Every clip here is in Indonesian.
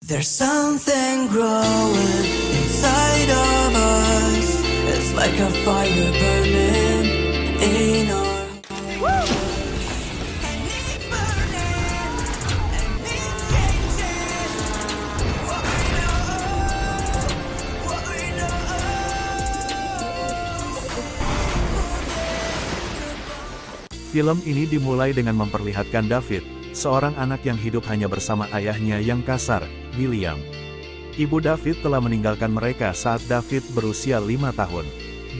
There's something growing inside of us. It's like a fire burning in our hearts. And it's burning, and it's changing. What we know, what we know. Film ini dimulai dengan memperlihatkan David, seorang anak yang hidup hanya bersama ayahnya yang kasar, William. Ibu David telah meninggalkan mereka saat David berusia 5 tahun.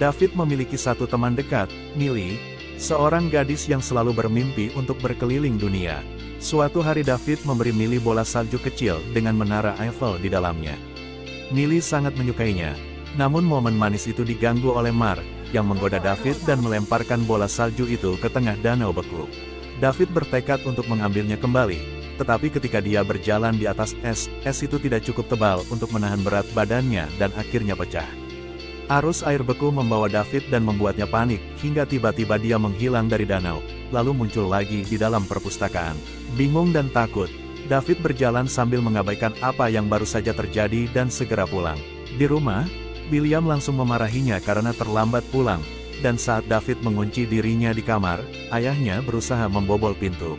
David memiliki satu teman dekat, Millie, seorang gadis yang selalu bermimpi untuk berkeliling dunia. Suatu hari David memberi Millie bola salju kecil dengan menara Eiffel di dalamnya. Millie sangat menyukainya, namun momen manis itu diganggu oleh Mark, yang menggoda David dan melemparkan bola salju itu ke tengah danau beku. David bertekad untuk mengambilnya kembali. Tetapi ketika dia berjalan di atas es itu tidak cukup tebal untuk menahan berat badannya dan akhirnya pecah. Arus air beku membawa David dan membuatnya panik, hingga tiba-tiba dia menghilang dari danau, lalu muncul lagi di dalam perpustakaan. Bingung dan takut, David berjalan sambil mengabaikan apa yang baru saja terjadi dan segera pulang. Di rumah, William langsung memarahinya karena terlambat pulang, dan saat David mengunci dirinya di kamar, ayahnya berusaha membobol pintu.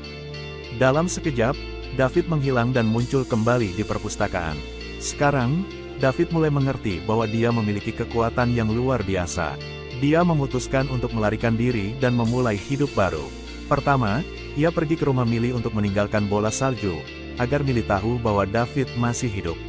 Dalam sekejap, David menghilang dan muncul kembali di perpustakaan. Sekarang, David mulai mengerti bahwa dia memiliki kekuatan yang luar biasa. Dia memutuskan untuk melarikan diri dan memulai hidup baru. Pertama, ia pergi ke rumah Millie untuk meninggalkan bola salju, agar Millie tahu bahwa David masih hidup.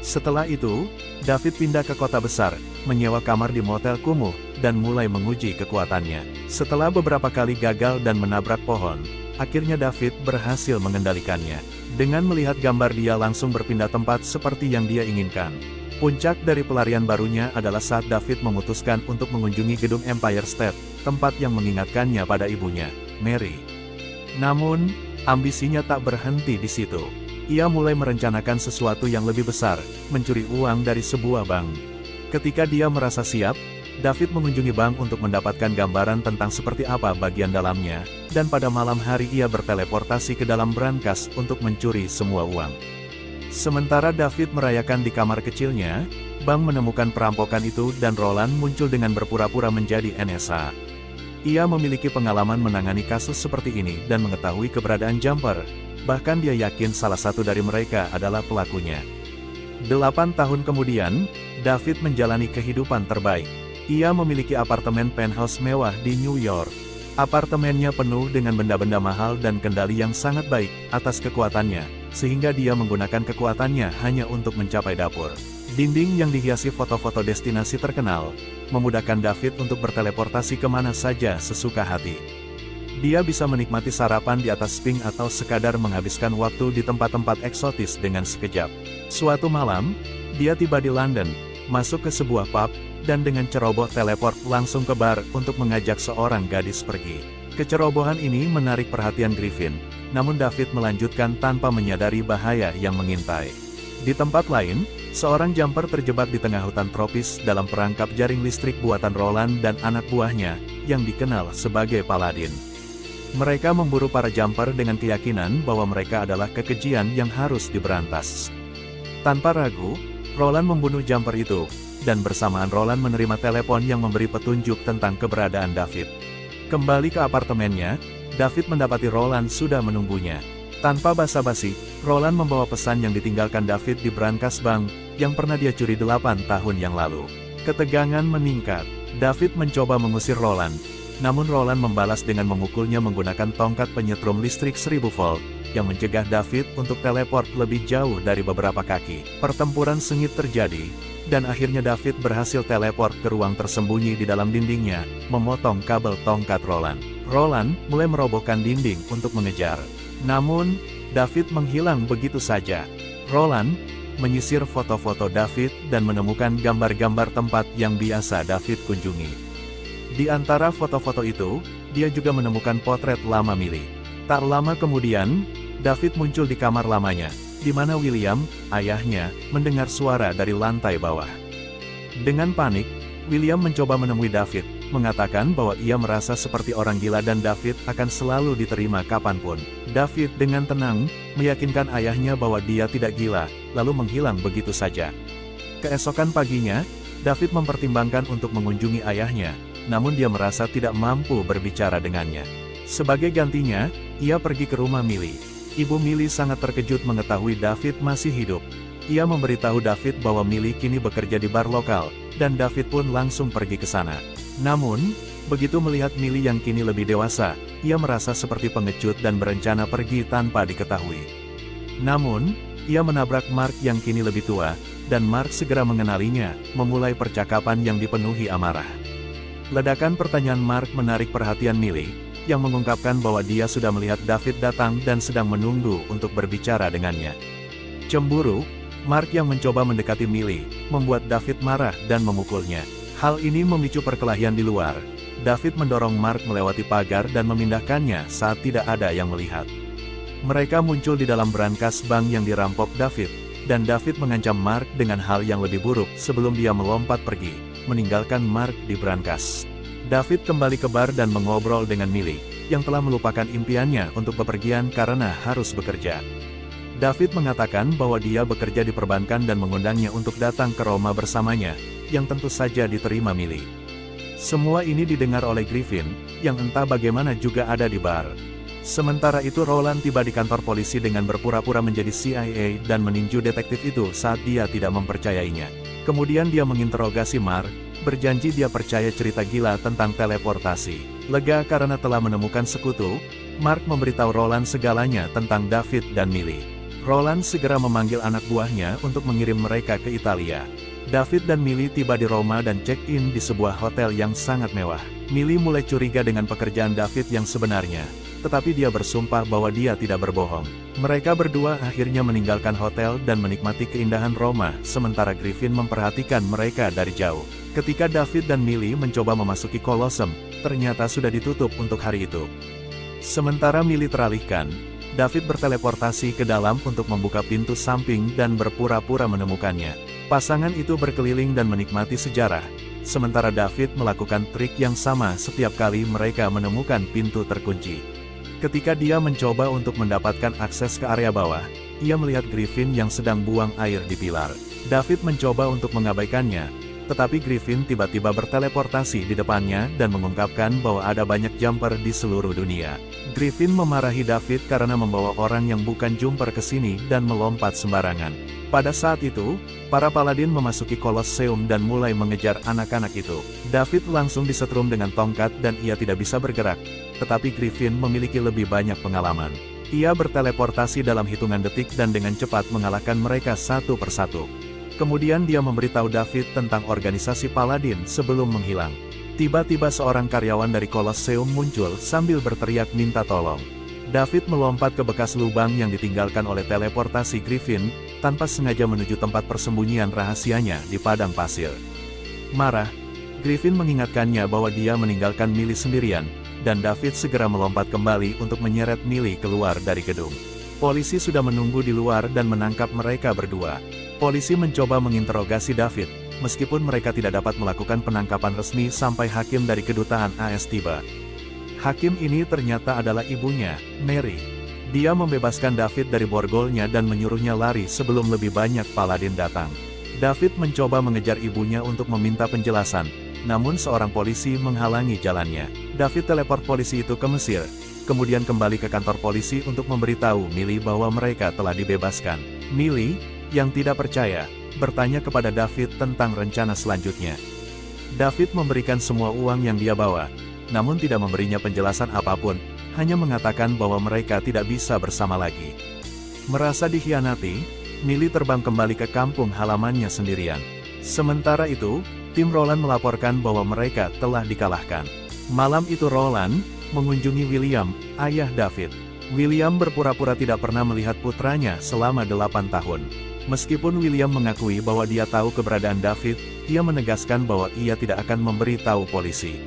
Setelah itu, David pindah ke kota besar, menyewa kamar di motel kumuh, dan mulai menguji kekuatannya. Setelah beberapa kali gagal dan menabrak pohon, akhirnya David berhasil mengendalikannya. Dengan melihat gambar dia langsung berpindah tempat seperti yang dia inginkan. Puncak dari pelarian barunya adalah saat David memutuskan untuk mengunjungi gedung Empire State, tempat yang mengingatkannya pada ibunya, Mary. Namun, ambisinya tak berhenti di situ. Ia mulai merencanakan sesuatu yang lebih besar, mencuri uang dari sebuah bank. Ketika dia merasa siap, David mengunjungi bank untuk mendapatkan gambaran tentang seperti apa bagian dalamnya, dan pada malam hari ia berteleportasi ke dalam brankas untuk mencuri semua uang. Sementara David merayakan di kamar kecilnya, bank menemukan perampokan itu dan Roland muncul dengan berpura-pura menjadi NSA. Ia memiliki pengalaman menangani kasus seperti ini dan mengetahui keberadaan Jumper, bahkan dia yakin salah satu dari mereka adalah pelakunya. 8 tahun kemudian, David menjalani kehidupan terbaik. Ia memiliki apartemen penthouse mewah di New York. Apartemennya penuh dengan benda-benda mahal dan kendali yang sangat baik atas kekuatannya, sehingga dia menggunakan kekuatannya hanya untuk mencapai dapur. Dinding yang dihiasi foto-foto destinasi terkenal, memudahkan David untuk berteleportasi kemana saja sesuka hati. Dia bisa menikmati sarapan di atas Sphinx atau sekadar menghabiskan waktu di tempat-tempat eksotis dengan sekejap. Suatu malam, dia tiba di London, masuk ke sebuah pub, dan dengan ceroboh teleport langsung ke bar untuk mengajak seorang gadis pergi. Kecerobohan ini menarik perhatian Griffin, namun David melanjutkan tanpa menyadari bahaya yang mengintai. Di tempat lain, seorang Jumper terjebak di tengah hutan tropis dalam perangkap jaring listrik buatan Roland dan anak buahnya, yang dikenal sebagai Paladin. Mereka memburu para Jumper dengan keyakinan bahwa mereka adalah kekejian yang harus diberantas. Tanpa ragu, Roland membunuh Jumper itu, dan bersamaan Roland menerima telepon yang memberi petunjuk tentang keberadaan David. Kembali ke apartemennya, David mendapati Roland sudah menunggunya. Tanpa basa-basi, Roland membawa pesan yang ditinggalkan David di brankas bank, yang pernah dia curi 8 tahun yang lalu. Ketegangan meningkat, David mencoba mengusir Roland, namun Roland membalas dengan memukulnya menggunakan tongkat penyetrum listrik 1000 volt, yang mencegah David untuk teleport lebih jauh dari beberapa kaki. Pertempuran sengit terjadi, dan akhirnya David berhasil teleport ke ruang tersembunyi di dalam dindingnya, memotong kabel tongkat Roland. Roland mulai merobohkan dinding untuk mengejar. Namun, David menghilang begitu saja. Roland menyisir foto-foto David dan menemukan gambar-gambar tempat yang biasa David kunjungi. Di antara foto-foto itu, dia juga menemukan potret lama Millie. Tak lama kemudian, David muncul di kamar lamanya, di mana William, ayahnya, mendengar suara dari lantai bawah. Dengan panik, William mencoba menemui David, mengatakan bahwa ia merasa seperti orang gila dan David akan selalu diterima kapanpun. David dengan tenang, meyakinkan ayahnya bahwa dia tidak gila, lalu menghilang begitu saja. Keesokan paginya, David mempertimbangkan untuk mengunjungi ayahnya, namun dia merasa tidak mampu berbicara dengannya. Sebagai gantinya, ia pergi ke rumah Millie. Ibu Millie sangat terkejut mengetahui David masih hidup. Ia memberitahu David bahwa Millie kini bekerja di bar lokal, dan David pun langsung pergi ke sana. Namun, begitu melihat Millie yang kini lebih dewasa, ia merasa seperti pengecut dan berencana pergi tanpa diketahui. Namun, ia menabrak Mark yang kini lebih tua, dan Mark segera mengenalinya, memulai percakapan yang dipenuhi amarah. Ledakan pertanyaan Mark menarik perhatian Millie, yang mengungkapkan bahwa dia sudah melihat David datang dan sedang menunggu untuk berbicara dengannya. Cemburu, Mark yang mencoba mendekati Millie, membuat David marah dan memukulnya. Hal ini memicu perkelahian di luar. David mendorong Mark melewati pagar dan memindahkannya saat tidak ada yang melihat. Mereka muncul di dalam brankas bank yang dirampok David, dan David mengancam Mark dengan hal yang lebih buruk sebelum dia melompat pergi, meninggalkan Mark di brankas. David kembali ke bar dan mengobrol dengan Millie, yang telah melupakan impiannya untuk bepergian karena harus bekerja. David mengatakan bahwa dia bekerja di perbankan dan mengundangnya untuk datang ke Roma bersamanya, yang tentu saja diterima Millie. Semua ini didengar oleh Griffin, yang entah bagaimana juga ada di bar. Sementara itu Roland tiba di kantor polisi dengan berpura-pura menjadi CIA dan meninju detektif itu saat dia tidak mempercayainya. Kemudian dia menginterogasi Mark, berjanji dia percaya cerita gila tentang teleportasi. Lega karena telah menemukan sekutu, Mark memberitahu Roland segalanya tentang David dan Millie. Roland segera memanggil anak buahnya untuk mengirim mereka ke Italia. David dan Millie tiba di Roma dan check-in di sebuah hotel yang sangat mewah. Millie mulai curiga dengan pekerjaan David yang sebenarnya, tetapi dia bersumpah bahwa dia tidak berbohong. Mereka berdua akhirnya meninggalkan hotel dan menikmati keindahan Roma, sementara Griffin memperhatikan mereka dari jauh. Ketika David dan Millie mencoba memasuki Colosseum, ternyata sudah ditutup untuk hari itu. Sementara Millie teralihkan, David berteleportasi ke dalam untuk membuka pintu samping dan berpura-pura menemukannya. Pasangan itu berkeliling dan menikmati sejarah, sementara David melakukan trik yang sama setiap kali mereka menemukan pintu terkunci. Ketika dia mencoba untuk mendapatkan akses ke area bawah, ia melihat Griffin yang sedang buang air di pilar. David mencoba untuk mengabaikannya, tetapi Griffin tiba-tiba berteleportasi di depannya dan mengungkapkan bahwa ada banyak jumper di seluruh dunia. Griffin memarahi David karena membawa orang yang bukan jumper ke sini dan melompat sembarangan. Pada saat itu, para paladin memasuki Colosseum dan mulai mengejar anak-anak itu. David langsung disetrum dengan tongkat dan ia tidak bisa bergerak, tetapi Griffin memiliki lebih banyak pengalaman. Ia berteleportasi dalam hitungan detik dan dengan cepat mengalahkan mereka satu persatu. Kemudian dia memberitahu David tentang organisasi paladin sebelum menghilang. Tiba-tiba seorang karyawan dari Colosseum muncul sambil berteriak minta tolong. David melompat ke bekas lubang yang ditinggalkan oleh teleportasi Griffin, tanpa sengaja menuju tempat persembunyian rahasianya di padang pasir. Marah, Griffin mengingatkannya bahwa dia meninggalkan Millie sendirian, dan David segera melompat kembali untuk menyeret Millie keluar dari gedung. Polisi sudah menunggu di luar dan menangkap mereka berdua. Polisi mencoba menginterogasi David, meskipun mereka tidak dapat melakukan penangkapan resmi sampai hakim dari kedutaan AS tiba. Hakim ini ternyata adalah ibunya, Mary. Dia membebaskan David dari borgolnya dan menyuruhnya lari sebelum lebih banyak paladin datang. David mencoba mengejar ibunya untuk meminta penjelasan, namun seorang polisi menghalangi jalannya. David teleport polisi itu ke Mesir, kemudian kembali ke kantor polisi untuk memberitahu Millie bahwa mereka telah dibebaskan. Millie, yang tidak percaya, bertanya kepada David tentang rencana selanjutnya. David memberikan semua uang yang dia bawa, namun tidak memberinya penjelasan apapun, hanya mengatakan bahwa mereka tidak bisa bersama lagi. Merasa dikhianati, Millie terbang kembali ke kampung halamannya sendirian. Sementara itu, tim Roland melaporkan bahwa mereka telah dikalahkan. Malam itu Roland mengunjungi William, ayah David. William berpura-pura tidak pernah melihat putranya selama 8 tahun. Meskipun William mengakui bahwa dia tahu keberadaan David, ia menegaskan bahwa ia tidak akan memberitahu polisi.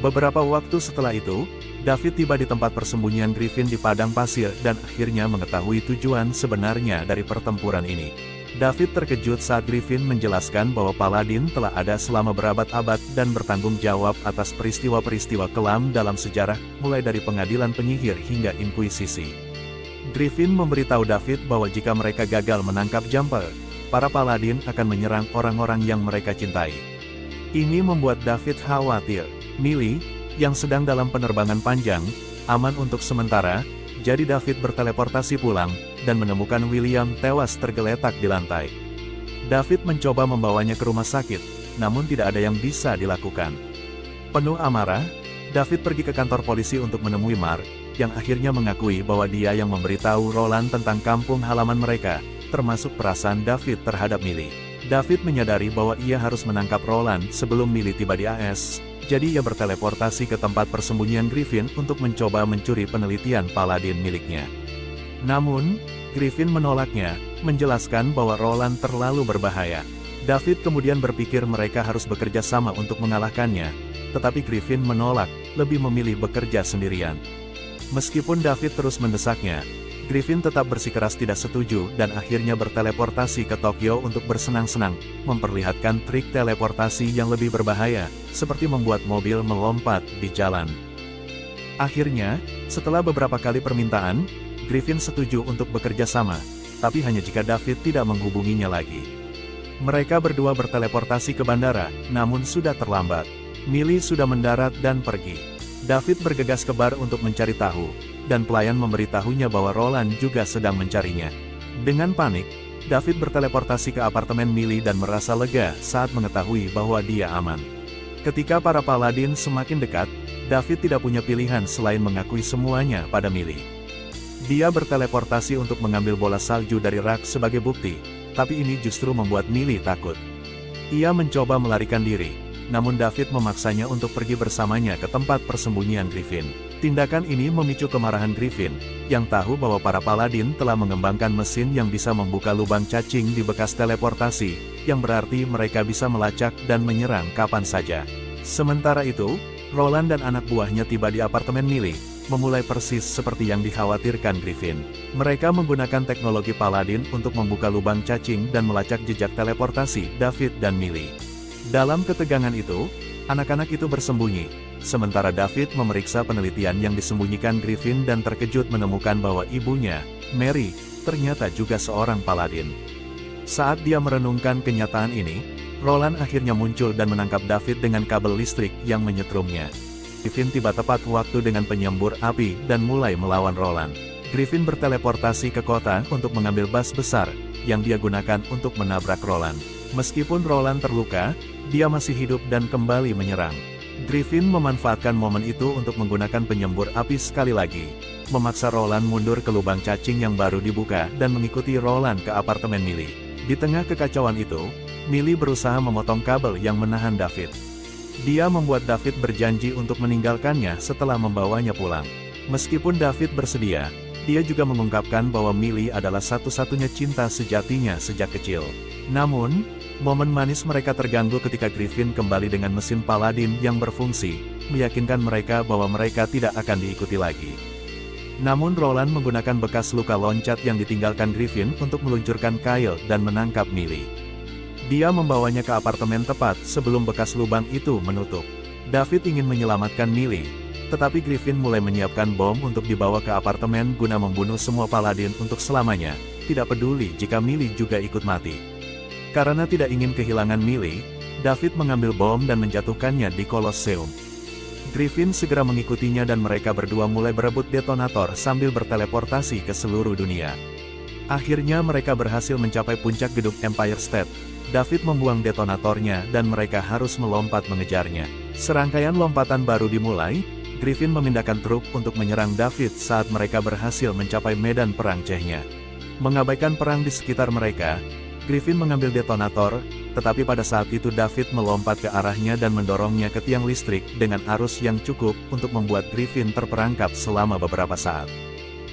Beberapa waktu setelah itu, David tiba di tempat persembunyian Griffin di padang pasir dan akhirnya mengetahui tujuan sebenarnya dari pertempuran ini. David terkejut saat Griffin menjelaskan bahwa Paladin telah ada selama berabad-abad dan bertanggung jawab atas peristiwa-peristiwa kelam dalam sejarah, mulai dari pengadilan penyihir hingga inkuisisi. Griffin memberitahu David bahwa jika mereka gagal menangkap Jumper, para Paladin akan menyerang orang-orang yang mereka cintai. Ini membuat David khawatir. Millie, yang sedang dalam penerbangan panjang, aman untuk sementara, jadi David berteleportasi pulang, dan menemukan William tewas tergeletak di lantai. David mencoba membawanya ke rumah sakit, namun tidak ada yang bisa dilakukan. Penuh amarah, David pergi ke kantor polisi untuk menemui Mark, yang akhirnya mengakui bahwa dia yang memberitahu Roland tentang kampung halaman mereka, termasuk perasaan David terhadap Millie. David menyadari bahwa ia harus menangkap Roland sebelum Millie tiba di AS, jadi ia berteleportasi ke tempat persembunyian Griffin untuk mencoba mencuri penelitian Paladin miliknya. Namun, Griffin menolaknya, menjelaskan bahwa Roland terlalu berbahaya. David kemudian berpikir mereka harus bekerja sama untuk mengalahkannya, tetapi Griffin menolak, lebih memilih bekerja sendirian. Meskipun David terus mendesaknya, Griffin tetap bersikeras tidak setuju dan akhirnya berteleportasi ke Tokyo untuk bersenang-senang, memperlihatkan trik teleportasi yang lebih berbahaya, seperti membuat mobil melompat di jalan. Akhirnya, setelah beberapa kali permintaan, Griffin setuju untuk bekerja sama, tapi hanya jika David tidak menghubunginya lagi. Mereka berdua berteleportasi ke bandara, namun sudah terlambat. Millie sudah mendarat dan pergi. David bergegas ke bar untuk mencari tahu, dan pelayan memberitahunya bahwa Roland juga sedang mencarinya. Dengan panik, David berteleportasi ke apartemen Millie dan merasa lega saat mengetahui bahwa dia aman. Ketika para Paladin semakin dekat, David tidak punya pilihan selain mengakui semuanya pada Millie. Dia berteleportasi untuk mengambil bola salju dari rak sebagai bukti, tapi ini justru membuat Millie takut. Ia mencoba melarikan diri, namun David memaksanya untuk pergi bersamanya ke tempat persembunyian Griffin. Tindakan ini memicu kemarahan Griffin, yang tahu bahwa para Paladin telah mengembangkan mesin yang bisa membuka lubang cacing di bekas teleportasi, yang berarti mereka bisa melacak dan menyerang kapan saja. Sementara itu, Roland dan anak buahnya tiba di apartemen Millie, memulai persis seperti yang dikhawatirkan Griffin. Mereka menggunakan teknologi Paladin untuk membuka lubang cacing dan melacak jejak teleportasi David dan Millie. Dalam ketegangan itu, anak-anak itu bersembunyi, sementara David memeriksa penelitian yang disembunyikan Griffin dan terkejut menemukan bahwa ibunya, Mary, ternyata juga seorang Paladin. Saat dia merenungkan kenyataan ini, Roland akhirnya muncul dan menangkap David dengan kabel listrik yang menyetrumnya. Griffin tiba tepat waktu dengan penyembur api dan mulai melawan Roland. Griffin berteleportasi ke kota untuk mengambil bus besar, yang dia gunakan untuk menabrak Roland. Meskipun Roland terluka, dia masih hidup dan kembali menyerang. Griffin memanfaatkan momen itu untuk menggunakan penyembur api sekali lagi, memaksa Roland mundur ke lubang cacing yang baru dibuka dan mengikuti Roland ke apartemen Millie. Di tengah kekacauan itu, Millie berusaha memotong kabel yang menahan David. Dia membuat David berjanji untuk meninggalkannya setelah membawanya pulang. Meskipun David bersedia, dia juga mengungkapkan bahwa Millie adalah satu-satunya cinta sejatinya sejak kecil. Namun, momen manis mereka terganggu ketika Griffin kembali dengan mesin Paladin yang berfungsi, meyakinkan mereka bahwa mereka tidak akan diikuti lagi. Namun Roland menggunakan bekas luka loncat yang ditinggalkan Griffin untuk meluncurkan Kyle dan menangkap Millie. Dia membawanya ke apartemen tepat sebelum bekas lubang itu menutup. David ingin menyelamatkan Millie, tetapi Griffin mulai menyiapkan bom untuk dibawa ke apartemen guna membunuh semua Paladin untuk selamanya, tidak peduli jika Millie juga ikut mati. Karena tidak ingin kehilangan Millie, David mengambil bom dan menjatuhkannya di Colosseum. Griffin segera mengikutinya dan mereka berdua mulai berebut detonator sambil berteleportasi ke seluruh dunia. Akhirnya mereka berhasil mencapai puncak gedung Empire State. David membuang detonatornya dan mereka harus melompat mengejarnya. Serangkaian lompatan baru dimulai, Griffin memindahkan truk untuk menyerang David saat mereka berhasil mencapai medan perang Chechnya. Mengabaikan perang di sekitar mereka, Griffin mengambil detonator, tetapi pada saat itu David melompat ke arahnya dan mendorongnya ke tiang listrik dengan arus yang cukup untuk membuat Griffin terperangkap selama beberapa saat.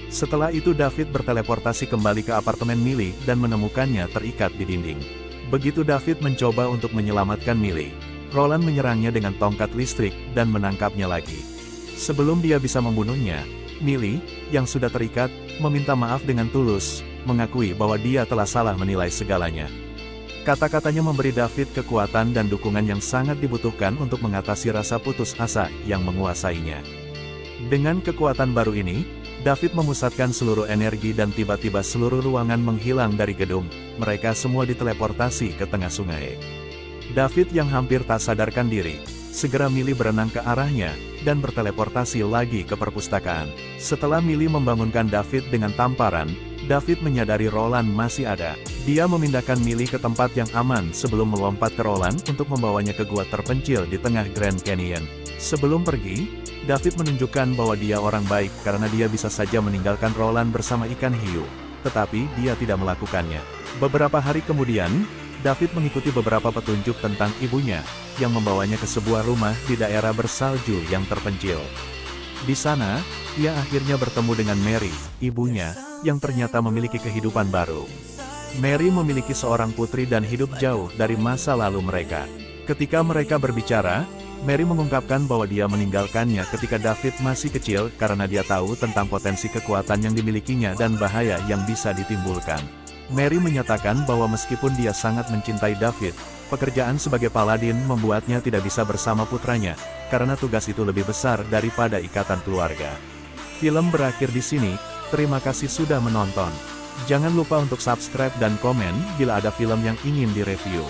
Setelah itu David berteleportasi kembali ke apartemen Millie dan menemukannya terikat di dinding. Begitu David mencoba untuk menyelamatkan Millie, Roland menyerangnya dengan tongkat listrik dan menangkapnya lagi. Sebelum dia bisa membunuhnya, Millie, yang sudah terikat, meminta maaf dengan tulus, mengakui bahwa dia telah salah menilai segalanya. Kata-katanya memberi David kekuatan dan dukungan yang sangat dibutuhkan untuk mengatasi rasa putus asa yang menguasainya. Dengan kekuatan baru ini, David memusatkan seluruh energi dan tiba-tiba seluruh ruangan menghilang dari gedung. Mereka semua diteleportasi ke tengah sungai. David yang hampir tak sadarkan diri, segera Millie berenang ke arahnya, dan berteleportasi lagi ke perpustakaan. Setelah Millie membangunkan David dengan tamparan, David menyadari Roland masih ada. Dia memindahkan Millie ke tempat yang aman sebelum melompat ke Roland untuk membawanya ke gua terpencil di tengah Grand Canyon. Sebelum pergi, David menunjukkan bahwa dia orang baik karena dia bisa saja meninggalkan Roland bersama ikan hiu. Tetapi dia tidak melakukannya. Beberapa hari kemudian, David mengikuti beberapa petunjuk tentang ibunya, yang membawanya ke sebuah rumah di daerah bersalju yang terpencil. Di sana, ia akhirnya bertemu dengan Mary, ibunya, yang ternyata memiliki kehidupan baru. Mary memiliki seorang putri dan hidup jauh dari masa lalu mereka. Ketika mereka berbicara, Mary mengungkapkan bahwa dia meninggalkannya ketika David masih kecil karena dia tahu tentang potensi kekuatan yang dimilikinya dan bahaya yang bisa ditimbulkan. Mary menyatakan bahwa meskipun dia sangat mencintai David, pekerjaan sebagai paladin membuatnya tidak bisa bersama putranya, karena tugas itu lebih besar daripada ikatan keluarga. Film berakhir di sini, terima kasih sudah menonton. Jangan lupa untuk subscribe dan komen bila ada film yang ingin direview.